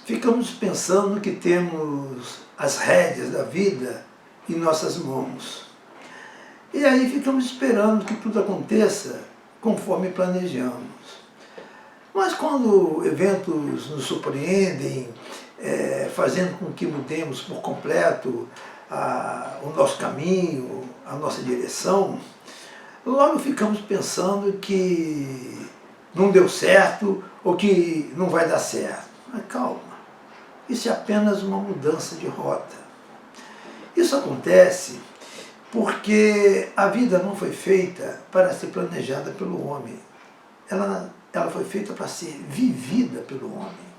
ficamos pensando que temos as rédeas da vida em nossas mãos. E aí ficamos esperando que tudo aconteça conforme planejamos. Mas quando eventos nos surpreendem, fazendo com que mudemos por completo o nosso caminho, a nossa direção, logo ficamos pensando que não deu certo ou que não vai dar certo. Mas calma, isso é apenas uma mudança de rota. Isso acontece porque a vida não foi feita para ser planejada pelo homem. Ela foi feita para ser vivida pelo homem.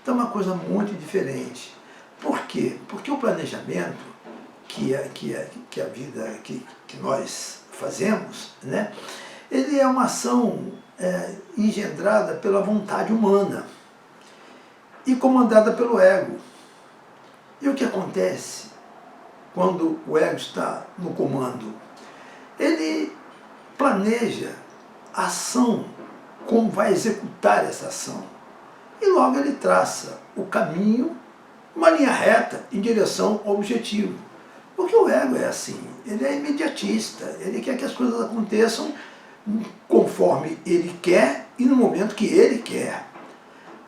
Então é uma coisa muito diferente. Por quê? Porque o planejamento que a vida que nós fazemos, né, ele é uma ação engendrada pela vontade humana e comandada pelo ego. E o que acontece quando o ego está no comando? Ele planeja a ação, como vai executar essa ação. E logo ele traça o caminho, uma linha reta em direção ao objetivo. Porque o ego é assim, ele é imediatista, ele quer que as coisas aconteçam conforme ele quer e no momento que ele quer.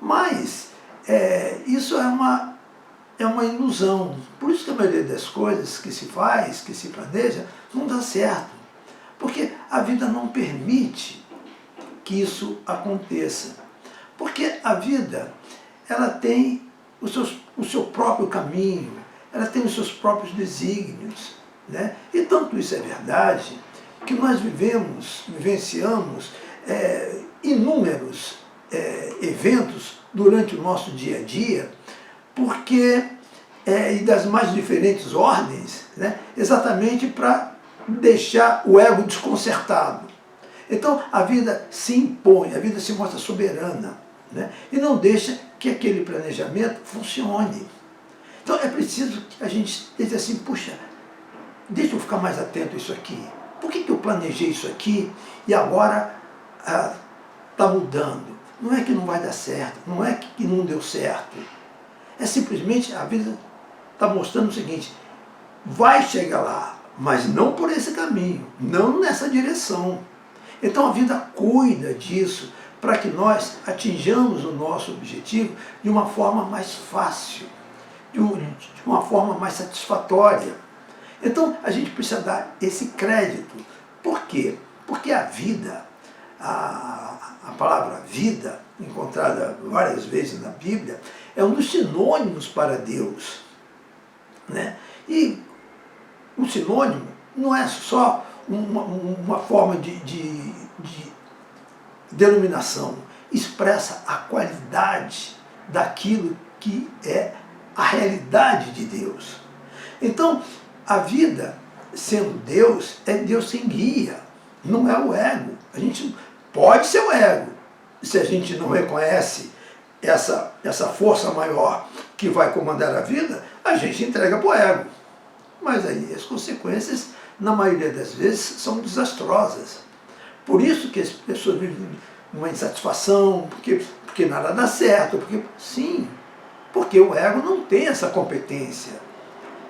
Mas isso é uma ilusão. Por isso que a maioria das coisas que se faz, que se planeja, não dá certo. Porque a vida não permite que isso aconteça. Porque a vida, ela tem o seu próprio caminho, ela tem os seus próprios desígnios, né? E tanto isso é verdade, que nós vivenciamos inúmeros eventos durante o nosso dia a dia, porque, e das mais diferentes ordens, né? Exatamente para deixar o ego desconcertado. Então a vida se impõe, a vida se mostra soberana, né? E não deixa que aquele planejamento funcione. Então é preciso que a gente diga assim, puxa, deixa eu ficar mais atento a isso aqui. Por que eu planejei isso aqui e agora está mudando? Não é que não vai dar certo, não é que não deu certo. É simplesmente a vida está mostrando o seguinte, vai chegar lá, mas não por esse caminho, não nessa direção. Então a vida cuida disso para que nós atinjamos o nosso objetivo de uma forma mais fácil, de uma forma mais satisfatória. Então a gente precisa dar esse crédito. Por quê? Porque a vida, a palavra vida, encontrada várias vezes na Bíblia, é um dos sinônimos para Deus, né? E o sinônimo não é só uma forma de denominação, expressa a qualidade daquilo que é a realidade de Deus. Então, a vida, sendo Deus, é Deus quem guia, não é o ego. A gente pode ser o ego, se a gente não reconhece essa força maior que vai comandar a vida, a gente entrega para o ego. Mas aí as consequências, na maioria das vezes, são desastrosas. Por isso que as pessoas vivem uma insatisfação, porque nada dá certo, porque o ego não tem essa competência,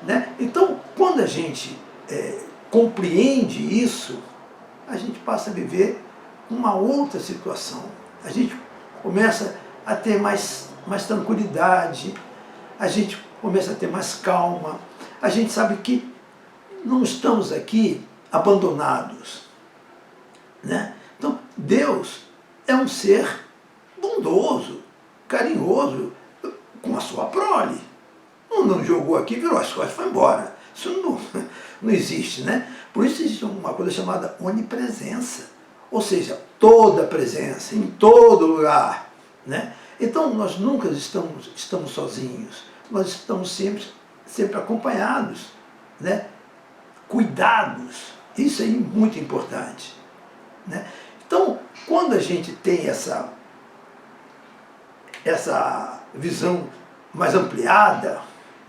né? Então, quando a gente compreende isso, a gente passa a viver uma outra situação. A gente começa a ter mais tranquilidade, a gente começa a ter mais calma, a gente sabe que não estamos aqui abandonados, né? Então, Deus é um ser bondoso, carinhoso, com a sua prole. Não jogou aqui, virou as costas e foi embora. Isso não existe, né? Por isso existe uma coisa chamada onipresença, ou seja, toda presença, em todo lugar, né? Então, nós nunca estamos sozinhos, nós estamos sempre acompanhados, né? Cuidados, isso é muito importante, né? Então, quando a gente tem essa visão mais ampliada,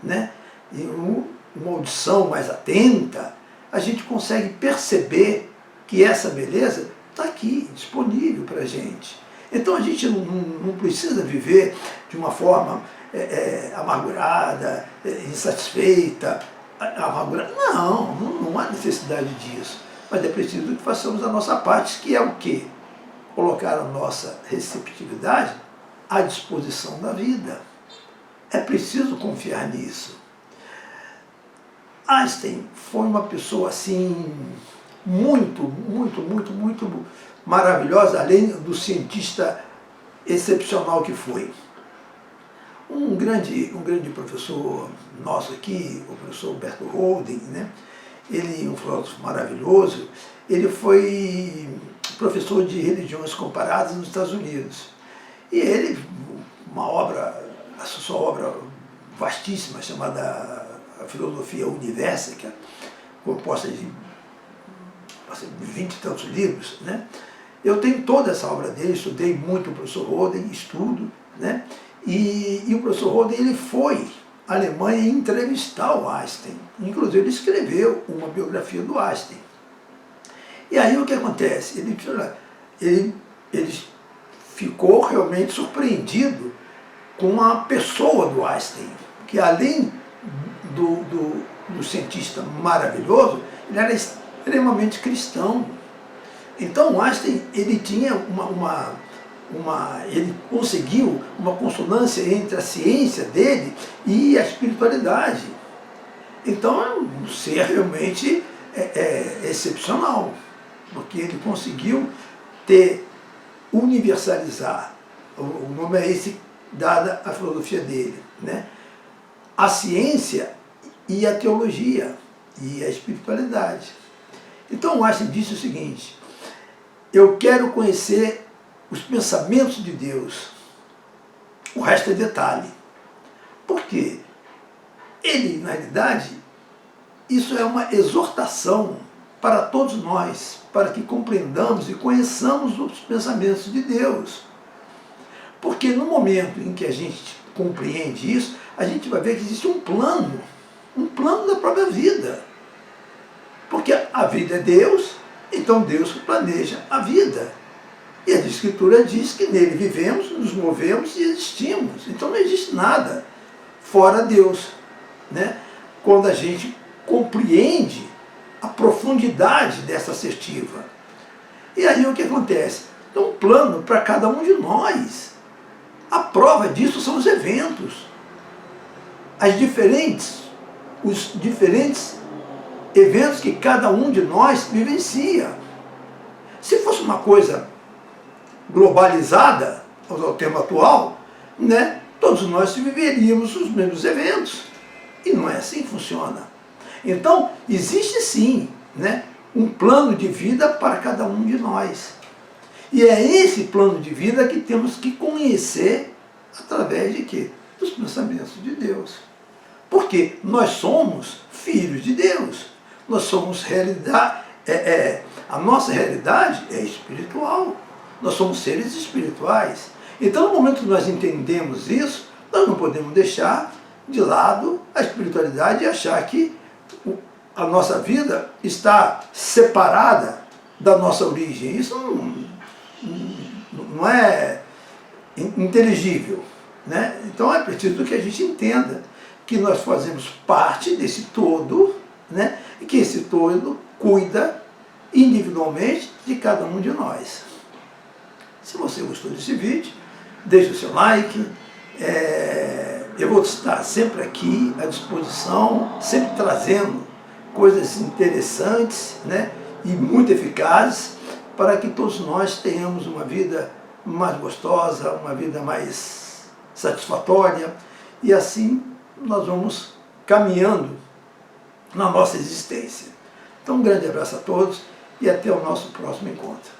né? E uma audição mais atenta, a gente consegue perceber que essa beleza está aqui, disponível para a gente. Então a gente não precisa viver de uma forma amargurada, insatisfeita, amargurada. Não há necessidade disso. Mas é preciso que façamos a nossa parte, que é o quê? Colocar a nossa receptividade à disposição da vida. É preciso confiar nisso. Einstein foi uma pessoa assim, muito maravilhosa, além do cientista excepcional que foi. Um grande professor nosso aqui, o professor Alberto Holden, né? Ele, um filósofo maravilhoso, ele foi professor de religiões comparadas nos Estados Unidos. E ele, a sua obra vastíssima, chamada A Filosofia Universa, composta de 20 e tantos livros, né? Eu tenho toda essa obra dele, estudei muito o professor Holden, estudo, né? E o professor Holden, ele foi à Alemanha entrevistar o Einstein. Inclusive, ele escreveu uma biografia do Einstein. E aí o que acontece? Ele ficou realmente surpreendido com a pessoa do Einstein, que além do cientista maravilhoso, ele era extremamente cristão. Então o Einstein, ele tinha ele conseguiu uma consonância entre a ciência dele e a espiritualidade. Então é um ser realmente excepcional, porque ele conseguiu universalizar, o nome é esse, dada a filosofia dele, né? A ciência e a teologia e a espiritualidade. Então o Einstein disse o seguinte: eu quero conhecer os pensamentos de Deus, o resto é detalhe. Por quê? Ele, na realidade, isso é uma exortação para todos nós, para que compreendamos e conheçamos os pensamentos de Deus. Porque no momento em que a gente compreende isso, a gente vai ver que existe um plano da própria vida. Porque a vida é Deus, então Deus planeja a vida. E a Escritura diz que nele vivemos, nos movemos e existimos. Então não existe nada fora Deus, né? Quando a gente compreende a profundidade dessa assertiva. E aí o que acontece? É um plano para cada um de nós. A prova disso são os eventos. Os diferentes eventos que cada um de nós vivencia. Se fosse uma coisa globalizada, ao tema atual, né, todos nós viveríamos os mesmos eventos. E não é assim que funciona. Então, existe sim, né, um plano de vida para cada um de nós. E é esse plano de vida que temos que conhecer através de quê? Dos pensamentos de Deus. Porque nós somos filhos de Deus. Nós somos realidade, a nossa realidade é espiritual. Nós somos seres espirituais. Então, no momento que nós entendemos isso, nós não podemos deixar de lado a espiritualidade e achar que a nossa vida está separada da nossa origem. Isso não é inteligível, né? Então é preciso que a gente entenda que nós fazemos parte desse todo, né? E que esse todo cuida individualmente de cada um de nós. Se você gostou desse vídeo, deixe o seu like. Eu vou estar sempre aqui à disposição, sempre trazendo coisas interessantes, né, e muito eficazes, para que todos nós tenhamos uma vida mais gostosa, uma vida mais satisfatória, e assim nós vamos caminhando na nossa existência. Então, um grande abraço a todos e até o nosso próximo encontro.